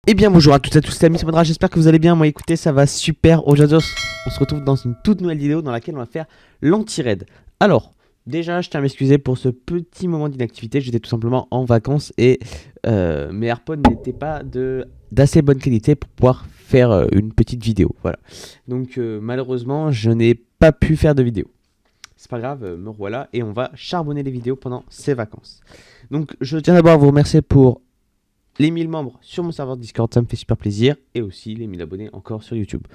Eh bien bonjour à toutes et à tous, c'est Ami Samandra, j'espère que vous allez bien. Moi écoutez, ça va super. Aujourd'hui on se retrouve dans une toute nouvelle vidéo dans laquelle on va faire l'anti-raid. Alors, déjà je tiens à m'excuser pour ce petit moment d'inactivité. J'étais tout simplement en vacances et mes AirPods n'étaient pas d'assez bonne qualité pour pouvoir faire une petite vidéo. Voilà. Donc malheureusement je n'ai pas pu faire de vidéo. C'est pas grave, me revoilà et on va charbonner les vidéos pendant ces vacances. Donc je tiens d'abord à vous remercier pour les 1000 membres sur mon serveur Discord, ça me fait super plaisir, et aussi les 1000 abonnés encore sur YouTube.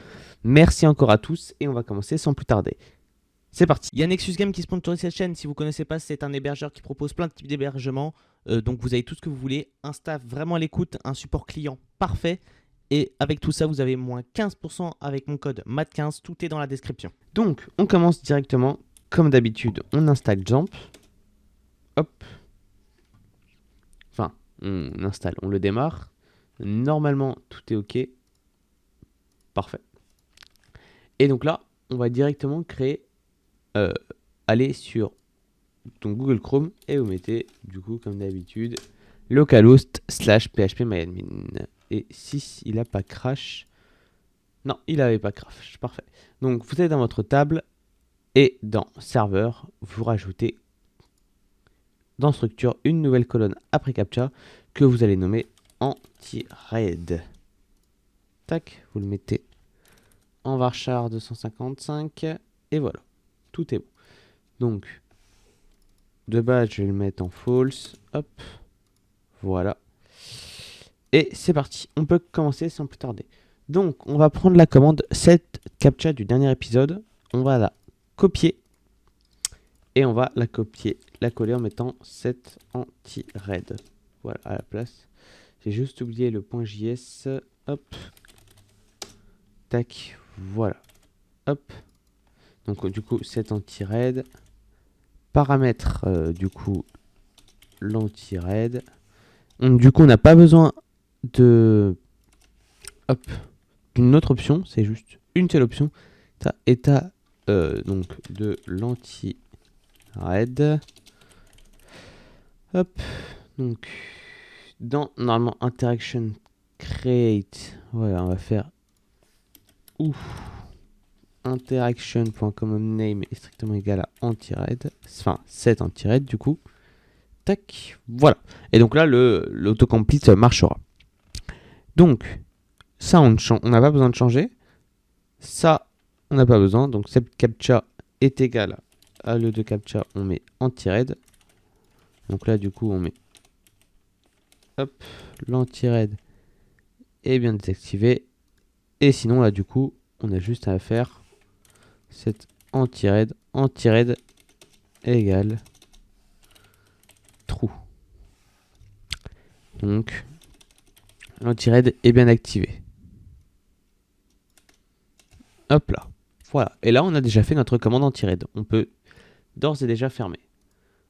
Merci encore à tous, et on va commencer sans plus tarder. C'est parti. Il y a Nexus Game qui sponsorise cette chaîne, si vous ne connaissez pas, c'est un hébergeur qui propose plein de types d'hébergements, donc vous avez tout ce que vous voulez, un staff vraiment à l'écoute, un support client parfait, et avec tout ça, vous avez moins 15% avec mon code MAT15, tout est dans la description. Donc, on commence directement, comme d'habitude, on installe Jump, hop, enfin, on installe, on le démarre. Normalement, tout est OK. Parfait. Et donc là, on va directement créer, aller sur ton Google Chrome et vous mettez, du coup, comme d'habitude, localhost /phpMyAdmin. Et si il n'a pas crash, non, il n'avait pas crash, parfait. Donc vous êtes dans votre table et dans serveur, vous rajoutez dans structure une nouvelle colonne après captcha que vous allez nommer anti-raid. Tac, vous le mettez en varchar 255 et voilà, tout est bon. Donc de base je vais le mettre en false, hop, voilà, et c'est parti, on peut commencer sans plus tarder. Donc on va prendre la commande set captcha du dernier épisode, on va la copier et on va la copier, la coller en mettant set anti-raid, voilà, à la place. J'ai juste oublié le .js, hop, tac, voilà, hop. Donc du coup set anti-raid, paramètre du coup l'anti-raid. Du coup on n'a pas besoin de hop d'une autre option, c'est juste une seule option. État donc de l'anti-raid. Hop, donc dans normalement interaction create, voilà, on va faire ouf interaction.commonName est strictement égal à anti-raid, enfin set anti-raid du coup. Tac, voilà. Et donc là l'autocomplete marchera. Donc ça on n'a pas besoin de changer. Ça on n'a pas besoin. Donc cette captcha est égal à le de captcha, on met anti-raid. Donc là du coup on met hop, l'anti-raid est bien désactivé. Et sinon là du coup on a juste à faire cette anti-raid égale true. Donc l'anti-raid est bien activé. Hop là. Voilà. Et là on a déjà fait notre commande anti-raid. On peut d'ores et déjà fermer.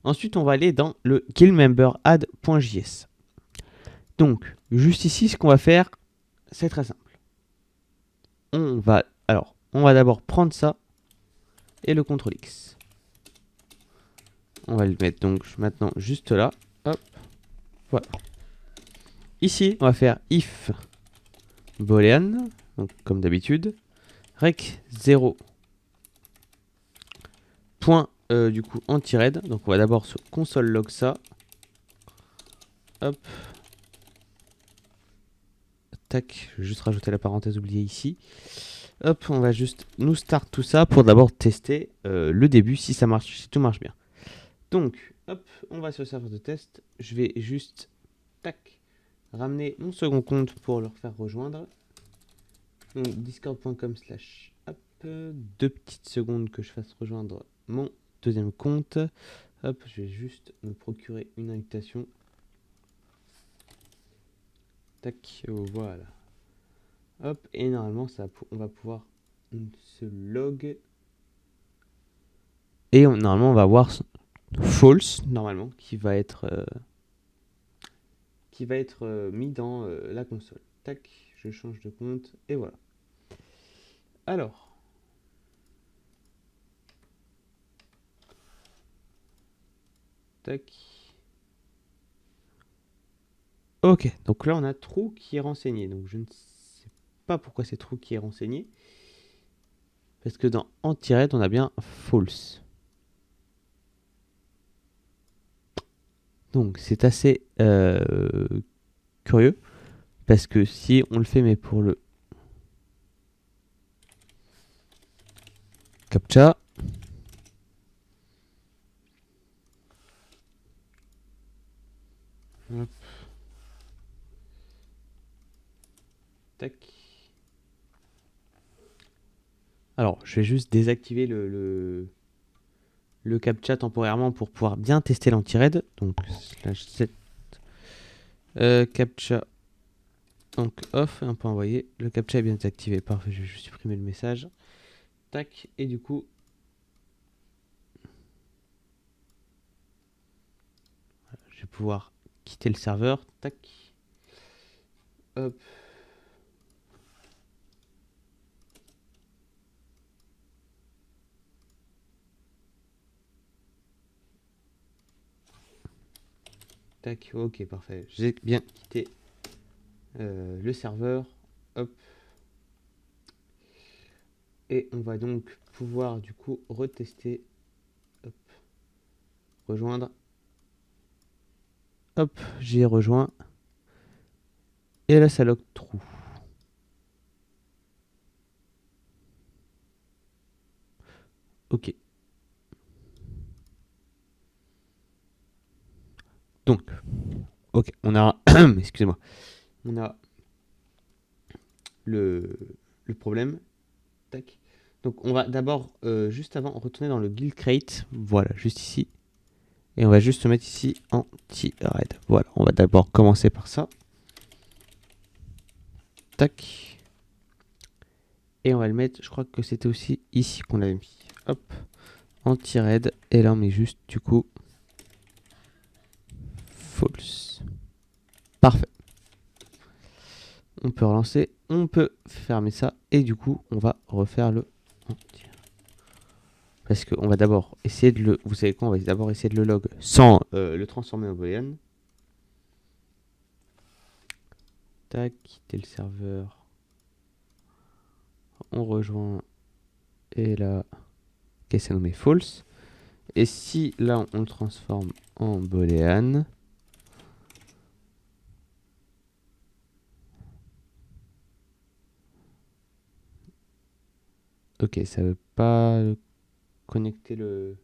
Ensuite on va aller dans le killmemberadd.js. Donc juste ici ce qu'on va faire, c'est très simple. On va d'abord prendre ça et le CTRL X. On va le mettre donc maintenant juste là. Hop. Voilà. Ici, on va faire if boolean, donc comme d'habitude, rec 0 point du coup anti-raid. Donc on va d'abord sur console log ça. Hop. Tac, je vais juste rajouter la parenthèse oubliée ici. Hop, on va juste nous start tout ça pour d'abord tester le début si ça marche, si tout marche bien. Donc, hop, on va sur le serveur de test. Je vais juste, tac, ramener mon second compte pour le faire rejoindre. Donc, discord.com/, hop, 2 petites secondes que je fasse rejoindre mon deuxième compte. Hop, je vais juste me procurer une invitation. Tac, voilà. Hop, et normalement, on va pouvoir se log. Et normalement, on va voir false, normalement, qui va être mis dans la console. Tac, je change de compte, et voilà. Alors, tac. Ok, donc là on a true qui est renseigné. Donc je ne sais pas pourquoi c'est true qui est renseigné. Parce que dans anti-red on a bien false. Donc c'est assez curieux. Parce que si on le fait mais pour le CAPTCHA. Hop. Tac. Alors, je vais juste désactiver le CAPTCHA temporairement pour pouvoir bien tester l'anti-raid. Donc, /7 CAPTCHA donc off, un point envoyé. Le CAPTCHA est bien désactivé. Parfait, je vais juste supprimer le message. Tac, et du coup, je vais pouvoir quitter le serveur. Tac. Hop. Tac, ok, parfait. J'ai bien quitté le serveur. Hop. Et on va donc pouvoir du coup retester. Hop. Rejoindre. Hop, j'ai rejoint. Et là, ça log true. Ok. Donc, ok, on a, excusez-moi, on a le, le problème. Tac. Donc, on va d'abord, juste avant, retourner dans le guild crate. Voilà, juste ici. Et on va juste se mettre ici anti-raid. Voilà, on va d'abord commencer par ça. Tac. Et on va le mettre, je crois que c'était aussi ici qu'on l'avait mis. Hop, anti-raid. Et là, on met juste, du coup, false. Parfait. On peut relancer, on peut fermer ça. Et du coup, on va refaire le anti-raid. Parce qu'on va d'abord essayer de le... Vous savez quoi? On va d'abord essayer de le log sans le transformer en boolean. Tac, quitter le serveur. On rejoint. Et là... Ok, c'est nommé false. Et si là, on le transforme en boolean... Ok, ça veut pas connecter le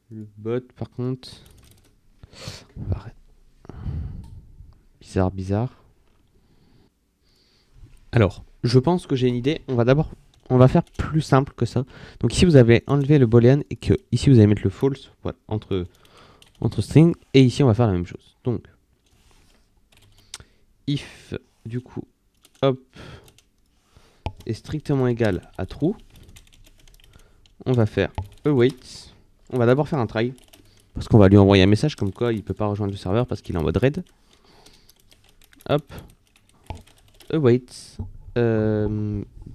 bot par contre. On va arrêter. Bizarre, bizarre. Alors, je pense que j'ai une idée. On va faire plus simple que ça. Donc ici, vous avez enlevé le boolean et que ici, vous allez mettre le false, voilà, entre string. Et ici, on va faire la même chose. Donc, if, du coup, hop, est strictement égal à true, on va faire await. On va d'abord faire un try. Parce qu'on va lui envoyer un message comme quoi il ne peut pas rejoindre le serveur parce qu'il est en mode raid. Hop, await.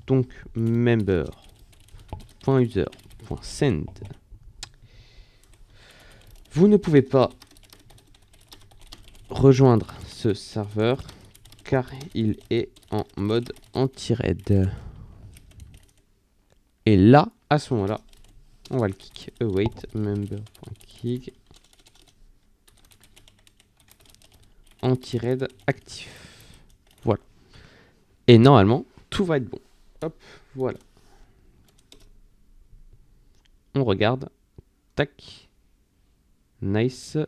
Donc, member.user.send. Vous ne pouvez pas rejoindre ce serveur car il est en mode anti-raid. Et là, à ce moment-là, on va le kick. Await member.kick anti-raid actif. Voilà. Et normalement, tout va être bon. Hop, voilà. On regarde. Tac. Nice.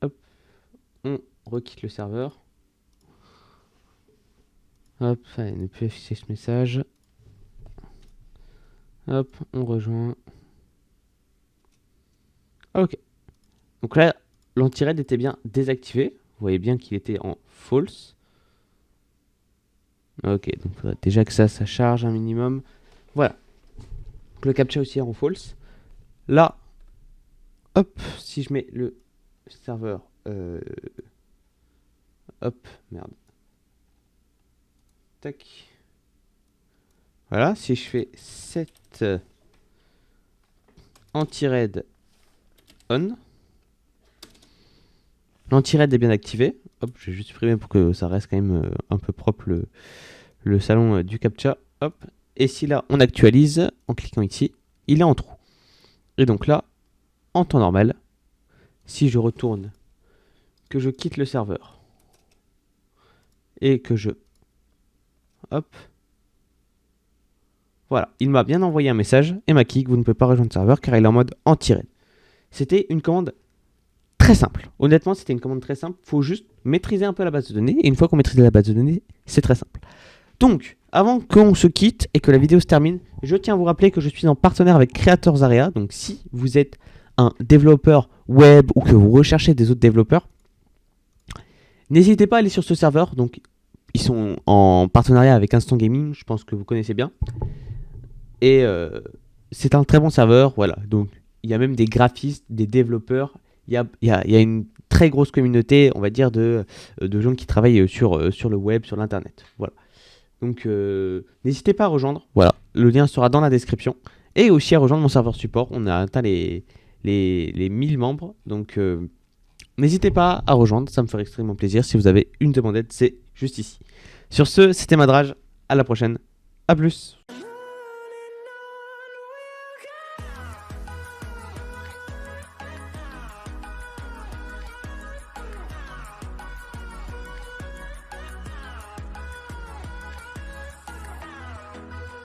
Hop. On requitte le serveur. Hop, allez, ne plus afficher ce message. Hop, on rejoint. Ok. Donc là, l'anti-raid était bien désactivé. Vous voyez bien qu'il était en false. Ok, donc il faudrait déjà que ça charge un minimum. Voilà. Donc le captcha aussi est en false. Là, hop, si je mets le serveur... hop, merde. Tac. Voilà, si je fais set anti-raid on, L'anti-raid est bien activé. Hop, je vais juste supprimer pour que ça reste quand même un peu propre le salon du CAPTCHA. Hop. Et si là, on actualise, en cliquant ici, il est en trou. Et donc là, en temps normal, si je retourne, que je quitte le serveur, et que je... Hop. Voilà, il m'a bien envoyé un message et m'a dit que vous ne pouvez pas rejoindre le serveur car il est en mode anti-raid. C'était une commande très simple. Honnêtement, c'était une commande très simple. Il faut juste maîtriser un peu la base de données. Et une fois qu'on maîtrise la base de données, c'est très simple. Donc, avant qu'on se quitte et que la vidéo se termine, je tiens à vous rappeler que je suis en partenaire avec Creators Area. Donc, si vous êtes un développeur web ou que vous recherchez des autres développeurs, n'hésitez pas à aller sur ce serveur. Donc, ils sont en partenariat avec Instant Gaming. Je pense que vous connaissez bien. Et c'est un très bon serveur. Voilà. Donc, il y a même des graphistes, des développeurs. Il y a une très grosse communauté, on va dire, de gens qui travaillent sur le web, sur l'internet. Voilà. Donc, n'hésitez pas à rejoindre. Voilà. Le lien sera dans la description. Et aussi à rejoindre mon serveur support. On a atteint les 1000 membres. Donc, n'hésitez pas à rejoindre. Ça me ferait extrêmement plaisir. Si vous avez une demandette, c'est juste ici. Sur ce, c'était Madrage. À la prochaine. À plus.